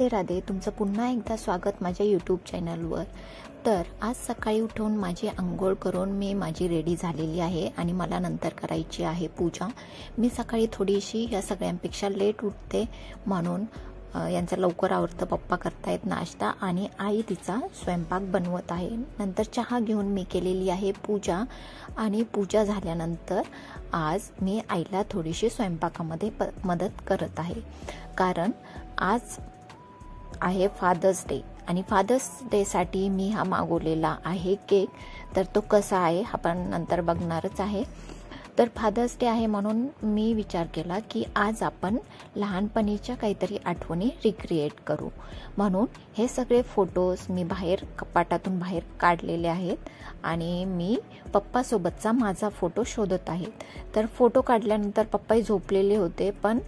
राधे राधे. तुमचं पुन्हा एकदा स्वागत माझ्या यूट्यूब चॅनलवर. तर आज सकाळी उठून माझी अंघोळ करून मी माझी रेडी झालेली आहे आणि मला नंतर करायची आहे पूजा. मी सकाळी थोडीशी या सगळ्यांपेक्षा लेट उठते म्हणून यांचं लवकर आवरतं. पप्पा करतायत नाश्ता आणि आई तिचा स्वयंपाक बनवत आहे. नंतर चहा घेऊन मी केलेली आहे पूजा आणि पूजा झाल्यानंतर आज मी आईला थोडीशी स्वयंपाकामध्ये मदत करत आहे, कारण आज आहे फादर्स डे आणि फादर्स डेसाठी मी हा मागवलेला आहे केक. तर तो कसा आहे आपण नंतर बघणारच आहे. तर फादर्स डे आहे म्हणून मी विचार केला की आज आपण लहानपणीच्या काहीतरी आठवणी रिक्रिएट करू. म्हणून हे सगळे फोटोज मी बाहेर कपाटातून बाहेर काढलेले आहेत आणि मी पप्पासोबतचा माझा फोटो शोधत आहे. तर फोटो काढल्यानंतर पप्पाही झोपलेले होते, पण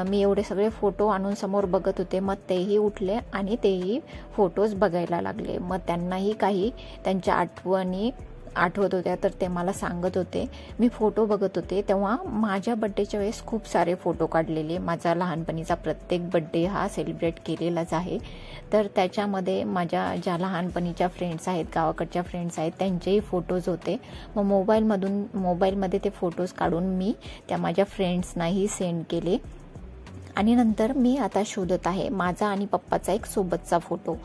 मी एवढे सगळे फोटो आणून समोर बघत होते. मग तेही उठले आणि तेही फोटोज बघायला लागले. मग त्यांनाही काही त्यांच्या आठवणी आठवत होत्या, तर ते मला सांगत होते. मी फोटो बघत होते तेव्हा माझ्या बड्डेच्या वेळेस खूप सारे फोटो काढलेले. माझा लहानपणीचा प्रत्येक बड्डे हा सेलिब्रेट केलेलाच आहे. तर त्याच्यामध्ये माझ्या ज्या लहानपणीच्या फ्रेंड्स आहेत, गावाकडच्या फ्रेंड्स आहेत, त्यांचेही फोटोज होते. मग मोबाईलमध्ये ते फोटोज काढून मी त्या माझ्या फ्रेंड्सनाही सेंड केले. आणि नंतर मी आता शोधत आहे माझा आणि पप्पाचा एक सोबतचा फोटो.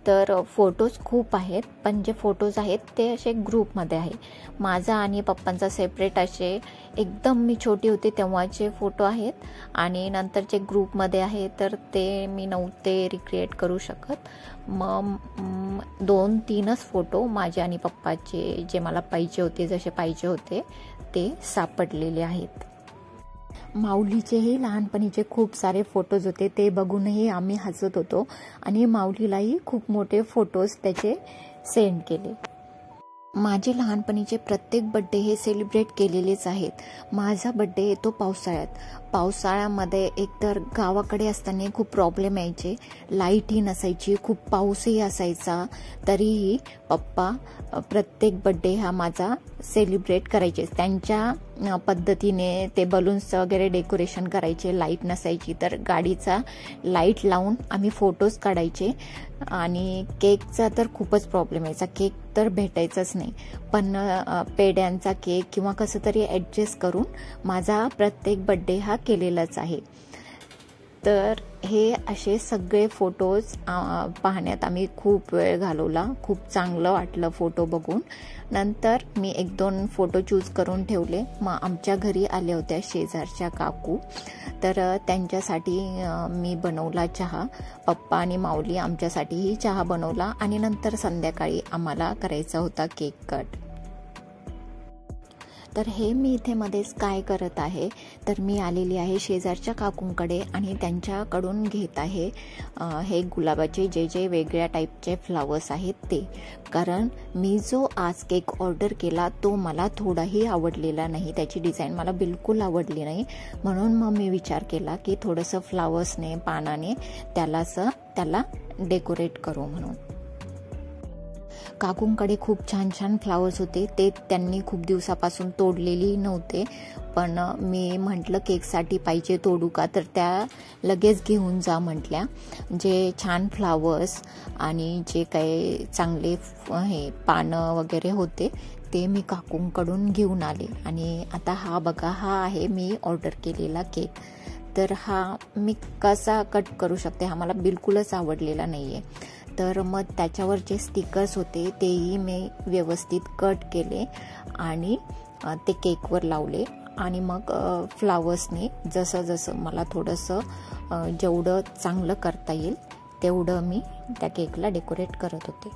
तर फोटोज खूप आहेत, पण जे फोटोज आहेत ते असे ग्रुपमध्ये आहे. माझा आणि पप्पांचा सेपरेट असे एकदम मी छोटी होते तेव्हाचे फोटो आहेत आणि नंतरचे ग्रुपमध्ये आहे. तर ते मी नव्हते रिक्रिएट करू शकत. मग 2-3च फोटो माझे आणि पप्पाचे जे मला पाहिजे होते, जसे पाहिजे होते ते सापडलेले आहेत. माऊलीचेही लहानपणीचे खूप सारे फोटोज होते, ते बघूनही आम्ही हसत होतो आणि माऊलीलाही खूप मोठे फोटोज त्याचे सेंड केले. माझे लहानपणीचे प्रत्येक बड्डे हे सेलिब्रेट केलेलेच आहेत. माझा बड्डे येतो पावसाळ्यामध्ये. एकतर गावाकडे असताना खूप प्रॉब्लेम यायचे, लाईटही नसायची, खूप पाऊसही असायचा, तरीही पप्पा प्रत्येक बड्डे हा माझा सेलिब्रेट करायचे. त्यांच्या पद्धतीने ते बलून्स वगैरे डेकोरेशन करायचे. लाईट नसायची तर गाडीचा लाईट लावून आम्ही फोटोज काढायचे. आणि केकचा तर खूपच प्रॉब्लेम यायचा, केक तर भेटायचाच नाही. पण पेड्यांचा केक किंवा कसं तरी ॲडजस्ट करून माझा प्रत्येक बड्डे हा केलेलाच आहे. तर हे असे सगळे फोटोज पाहण्यात आम्ही खूप वेळ घालवला. खूप चांगलं वाटलं फोटो बघून. नंतर मी 1-2 फोटो चूज करून ठेवले. मग आमच्या घरी आल्या होत्या शेजारच्या काकू, तर त्यांच्यासाठी मी बनवला चहा. पप्पा आणि माऊली आमच्यासाठीही चहा बनवला आणि नंतर संध्याकाळी आम्हाला करायचा होता केक कट. तर हे मी इथे मध्येच काय करत आहे, तर मी आलेली आहे शेजारच्या काकूंकडे आणि त्यांच्याकडून घेत आहे हे गुलाबाचे जे वेगळ्या टाईपचे फ्लावर्स आहेत ते. कारण मी जो आज केक ऑर्डर केला तो मला थोडाही आवडलेला नाही, त्याची डिझाईन मला बिलकुल आवडली नाही. म्हणून मग मी विचार केला की थोडंसं फ्लावर्सने, पानाने त्याला डेकोरेट करू म्हणून. काकूंकडे खूप छान छान फ्लावर्स होते, ते त्यांनी खूप दिवसापासून तोडलेली नव्हते. पण मी म्हटलं केकसाठी पाहिजे, तोडू का, तर त्या लगेच घेऊन जा म्हटल्या. जे छान फ्लावर्स आणि जे काही चांगले हे पानं वगैरे होते ते मी काकूंकडून घेऊन आले. आणि आता हा बघा, हा आहे मी ऑर्डर केलेला केक. तर हा मी कसा कट करू शकते, हा मला बिलकुलच आवडलेला नाही आहे. तर मग त्याच्यावर जे स्टिकर्स होते तेही मी व्यवस्थित कट केले आणि ते केकवर लावले. आणि मग फ्लावर्सने जसं मला थोडंसं जेवढं चांगलं करता येईल तेवढं मी त्या केकला डेकोरेट करत होते.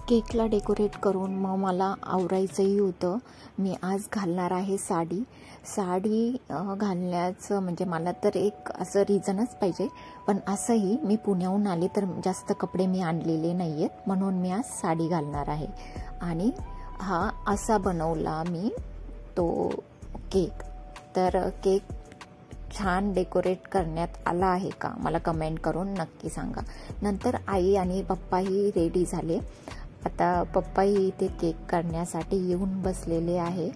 केकला डेकोरेट करून मग मला आवरायचंही होतं. मी आज घालणार आहे साडी घालण्याचं म्हणजे मला तर एक असं रिझनच पाहिजे. पण असंही मी पुण्याहून आले तर जास्त कपडे मी आणलेले नाही आहेत, म्हणून मी आज साडी घालणार आहे. आणि हा असा बनवला मी तो केक. तर केक छान डेकोरेट करण्यात आला आहे का मला कमेंट करून नक्की सांगा. नंतर आई आणि पप्पाही रेडी झाले. आता पप्पाही इथे केक करण्यासाठी येऊन बसलेले आहे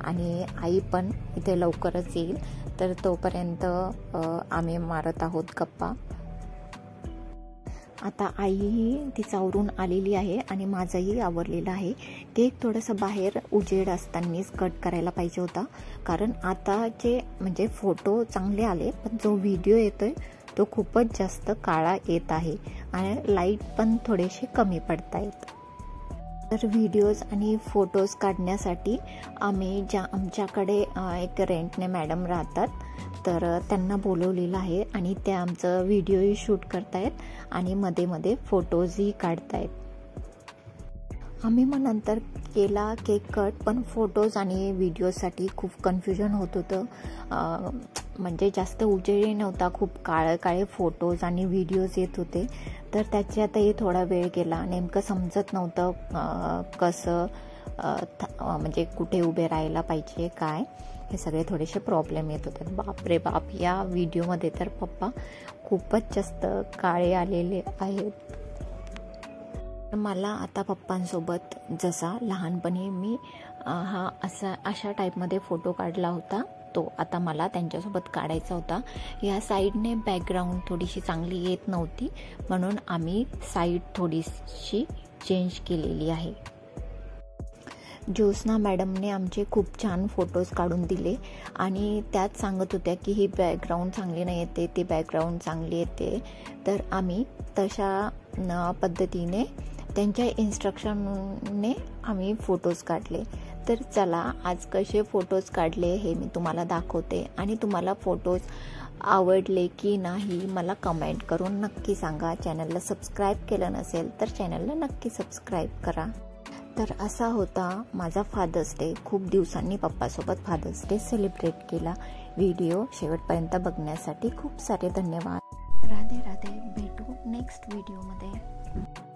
आणि आई पण इथे लवकरच येईल. तर तोपर्यंत आम्ही मारत आहोत गप्पा. आता आईही तिचावरून आलेली आहे आणि माझंही आवरलेलं आहे. केक थोडंसं बाहेर उजेड असतानाच कट करायला पाहिजे होता, कारण आताचे म्हणजे फोटो चांगले आले, पण जो व्हिडिओ येतोय तो खूपच जास्त काळा येत आहे आणि लाईट पण थोडेसे कमी पडत आहेत. तर व्हिडिओज आणि फोटोज काढण्यासाठी आम्ही आमच्याकडे एक रेंटने मॅडम राहतात, तर त्यांना बोलवलेलं आहे आणि ते आमचं व्हिडिओही शूट करतायत आणि मध्ये मध्ये फोटोजही काढतायत. आम्ही मग नंतर केला केक कट, पण फोटोज आणि व्हिडिओसाठी खूप कन्फ्युजन होत होतं. म्हणजे जास्त उजेडही नव्हता, खूप काळे फोटोज आणि व्हिडिओज येत होते, तर त्याच्यातही थोडा वेळ गेला. नेमकं समजत नव्हतं कसं म्हणजे कुठे उभे राहायला पाहिजे काय, हे सगळे थोडेसे प्रॉब्लेम येत होते. बापरे बाप, या व्हिडिओमध्ये तर पप्पा खूपच जास्त काळे आलेले आहेत. मला आता पप्पांसोबत जसा लहानपणी मी अशा टाईपमध्ये फोटो काढला होता, तो आता मला त्यांच्यासोबत काढायचा होता. या साईडने बॅकग्राऊंड थोडीशी चांगली येत नव्हती, म्हणून आम्ही साईड थोडीशी चेंज केलेली आहे. ज्योत्स्ना मॅडमने आमचे खूप छान फोटोज काढून दिले आणि त्यात सांगत होत्या की ही बॅकग्राऊंड चांगली नाही येते, ती बॅकग्राऊंड चांगली येते. तर आम्ही तशा पद्धतीने त्यांच्या इन्स्ट्रक्शनने आम्ही फोटोज काढले. तर चला आज कसे फोटोज काढले हे मी तुम्हाला दाखवते आणि तुम्हाला फोटोज आवडले की नाही मला कमेंट करून नक्की सांगा. चॅनलला सबस्क्राईब केलं नसेल तर चॅनलला नक्की सबस्क्राईब करा. तर असा होता माझा फादर्स डे. खूप दिवसांनी पप्पासोबत फादर्स डे सेलिब्रेट केला. व्हिडिओ शेवटपर्यंत बघण्यासाठी खूप सारे धन्यवाद. राधे राधे. भेटू नेक्स्ट व्हिडिओमध्ये.